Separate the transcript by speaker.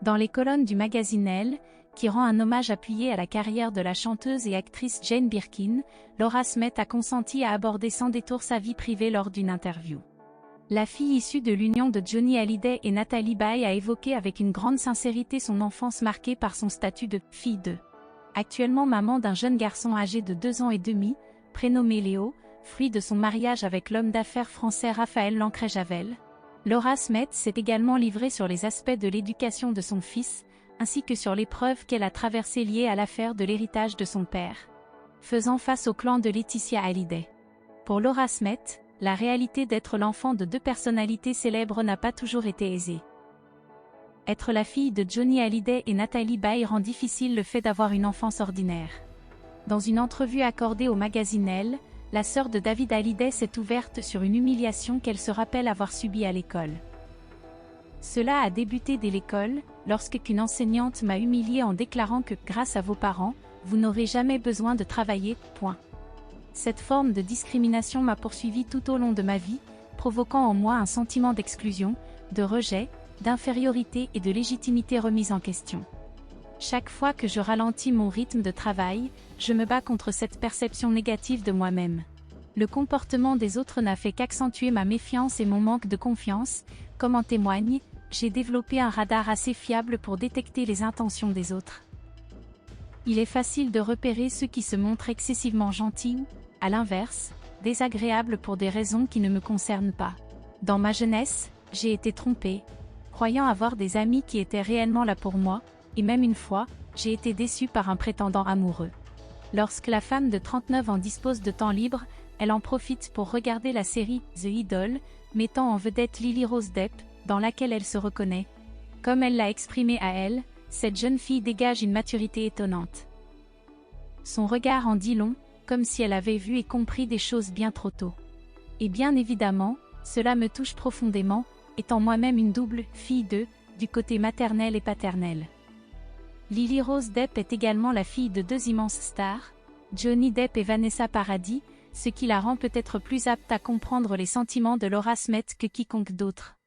Speaker 1: Dans les colonnes du magazine Elle, qui rend un hommage appuyé à la carrière de la chanteuse et actrice Jane Birkin, Laura Smith a consenti à aborder sans détour sa vie privée lors d'une interview. La fille issue de l'union de Johnny Hallyday et Natalie Baye a évoqué avec une grande sincérité son enfance marquée par son statut de « fille de ». Actuellement maman d'un jeune garçon âgé de 2 ans et demi, prénommé Léo, fruit de son mariage avec l'homme d'affaires français Raphaël Lancret-Javel, Laura Smith s'est également livrée sur les aspects de l'éducation de son fils, ainsi que sur l'épreuve qu'elle a traversée liée à l'affaire de l'héritage de son père, faisant face au clan de Laetitia Hallyday. Pour Laura Smith, la réalité d'être l'enfant de 2 personnalités célèbres n'a pas toujours été aisée. Être la fille de Johnny Hallyday et Natalie Baye rend difficile le fait d'avoir une enfance ordinaire. Dans une entrevue accordée au magazine Elle, la sœur de David Hallyday s'est ouverte sur une humiliation qu'elle se rappelle avoir subie à l'école. Cela a débuté dès l'école, lorsqu'une enseignante m'a humiliée en déclarant que, grâce à vos parents, vous n'aurez jamais besoin de travailler, point. Cette forme de discrimination m'a poursuivie tout au long de ma vie, provoquant en moi un sentiment d'exclusion, de rejet, d'infériorité et de légitimité remise en question. Chaque fois que je ralentis mon rythme de travail, je me bats contre cette perception négative de moi-même. Le comportement des autres n'a fait qu'accentuer ma méfiance et mon manque de confiance, comme en témoigne, j'ai développé un radar assez fiable pour détecter les intentions des autres. Il est facile de repérer ceux qui se montrent excessivement gentils ou, à l'inverse, désagréables pour des raisons qui ne me concernent pas. Dans ma jeunesse, j'ai été trompée, croyant avoir des amis qui étaient réellement là pour moi, et même une fois, j'ai été déçue par un prétendant amoureux. Lorsque la femme de 39 ans dispose de temps libre, elle en profite pour regarder la série The Idol, mettant en vedette Lily Rose Depp, dans laquelle elle se reconnaît. Comme elle l'a exprimé à Elle, cette jeune fille dégage une maturité étonnante. Son regard en dit long, comme si elle avait vu et compris des choses bien trop tôt. Et bien évidemment, cela me touche profondément, étant moi-même une double fille du côté maternel et paternel. Lily Rose Depp est également la fille de 2 immenses stars, Johnny Depp et Vanessa Paradis, ce qui la rend peut-être plus apte à comprendre les sentiments de Laura Smith que quiconque d'autre.